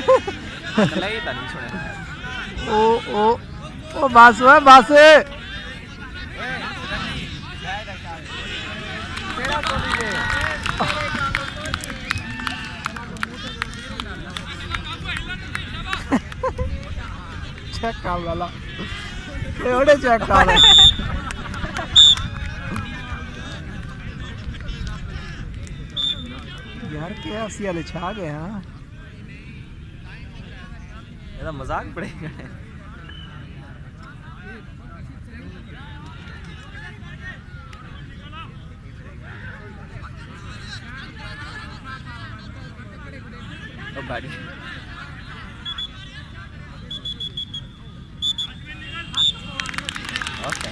नहीं था नहीं सुने ओ बस है बस चेक कर लाला एवढे चेक कर यार क्या हंसी वाले छा गए हाँ ये मजाक पड़ेगा ओ बाड़ी ओके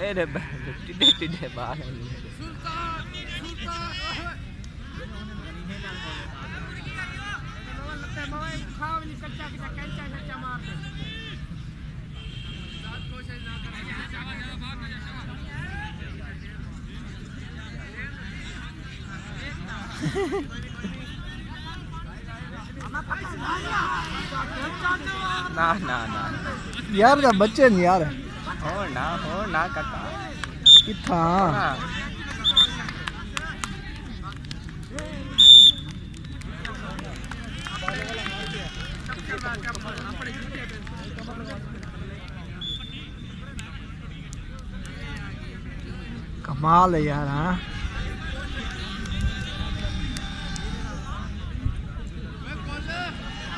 ए रे टिडे टिडे बाहर ना ना ना यार जब बच्चे नहीं यार हो ना काका किथा कमाल है यार हाँ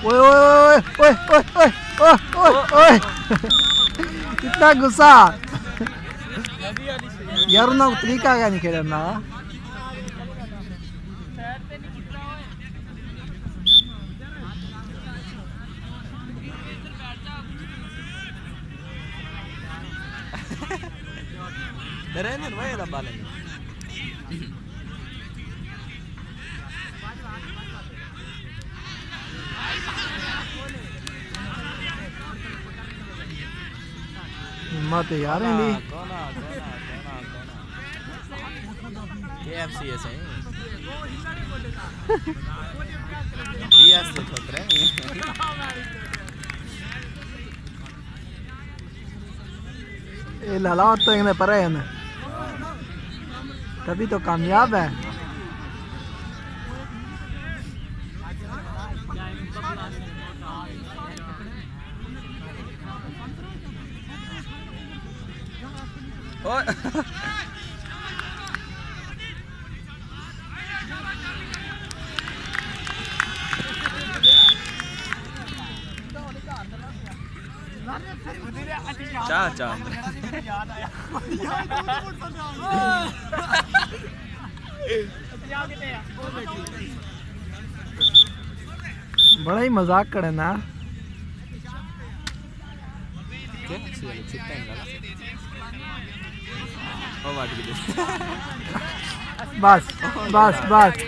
ओए ओए ओए ओए ओए ओए ओए कितना गुस्सा यार ना तरीका क्या नहीं खेलना नरेंद्र भाई दबा नहीं हिम्मत है यार इनकी कोना KFC है सही रियाज से खोद रहे ये लाला तो इन्हें परे है तभी तो कामयाब है चाचा बड़ा ही मजाक करे ना बस बस बस बस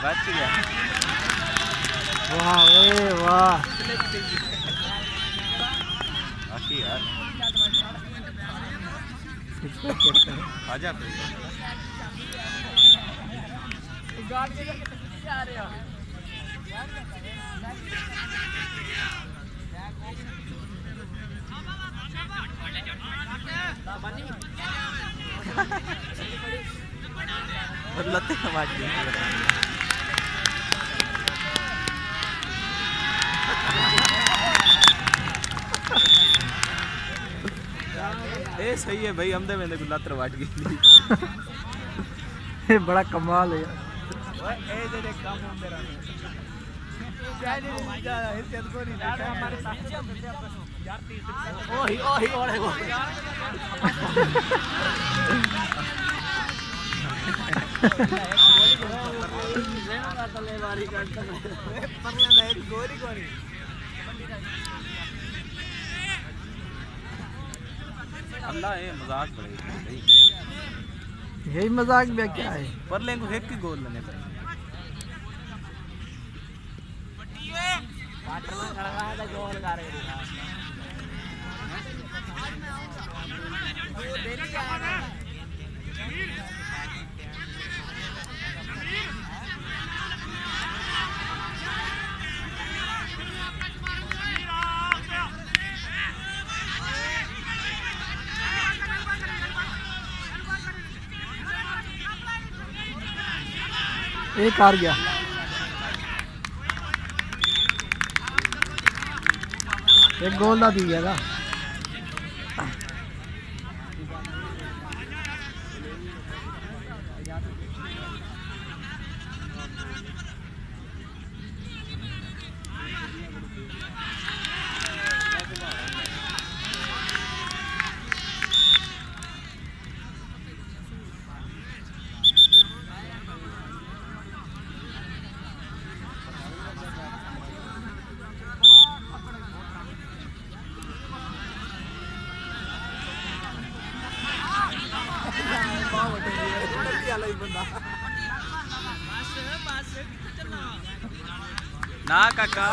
बच गया वाह वाह यार आजा लते समाज ए सही है भाई हमदे में देखो लत्र वाट गई ये बड़ा कमाल है ओए ए जे काम होंदे रहने जाने जा हित को नहीं यार हमारे साथ यार 30 ओही ओही ओढ़े अल्लाह ये मजाक पड़ेगी यही मजाक भी क्या है। पर लेंगे एक ही गोल लेने पर एक हार गया। एक गोल ना दी गया था। ना काका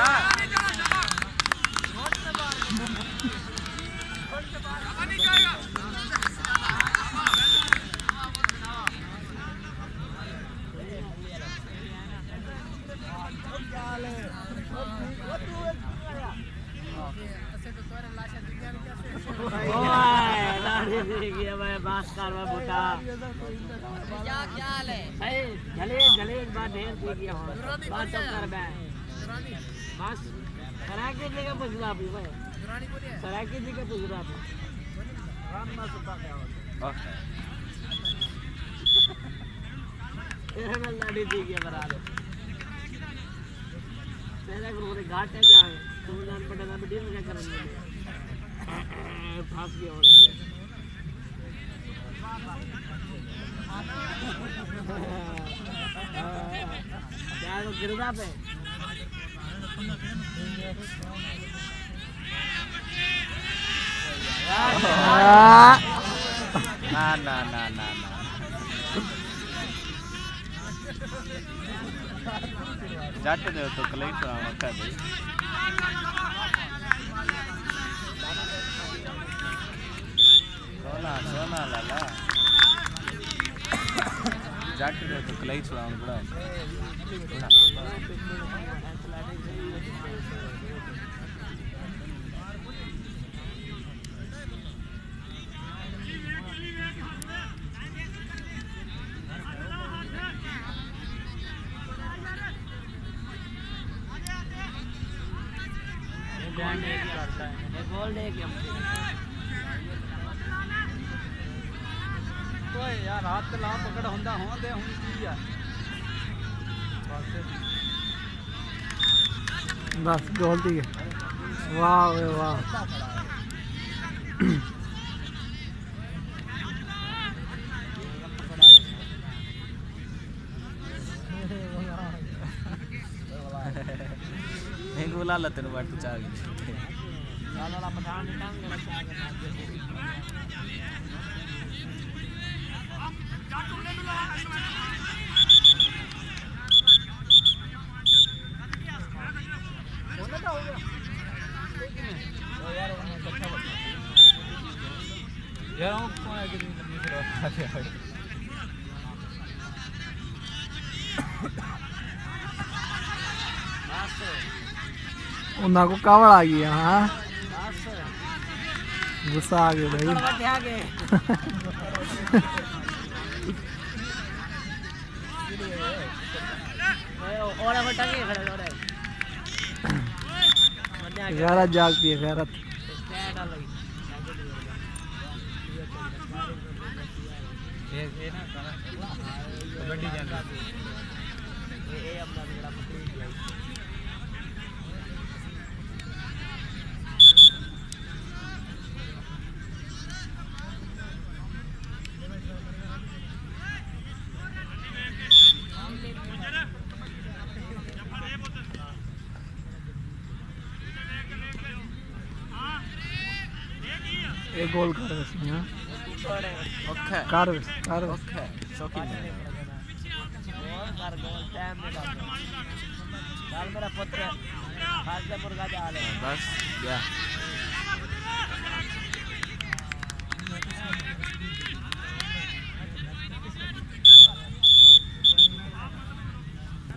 घाट है जहाँ तुम जान पड़ेगा बेटी में क्या करेंगे फांस गया होगा क्या तो गिरदा पे ना ना ना ना ना जाते दे तो कलेक्ट आना कर दे सोना सोना लाला जाते दे तो कलेक्ट आना बड़ा यार हाथ ला पकड़ होंदा होंदे हुन की है बस गोल दी है। वाह वे वाह एक बुला लेते हैं बात चाह वाला पठान टांग रखा उन्हें को कावड़ आ गया। हाँ गुस्सा आ गया भाई। गैरत जागती है गैरत। ये गोल कर वैसे हां ओके कर वैसे कर ओके शौकीन है गोल कर गोल टाइम नहीं लगता डाल मेरा पुत्र हाथ से मुर्गा डाल बस या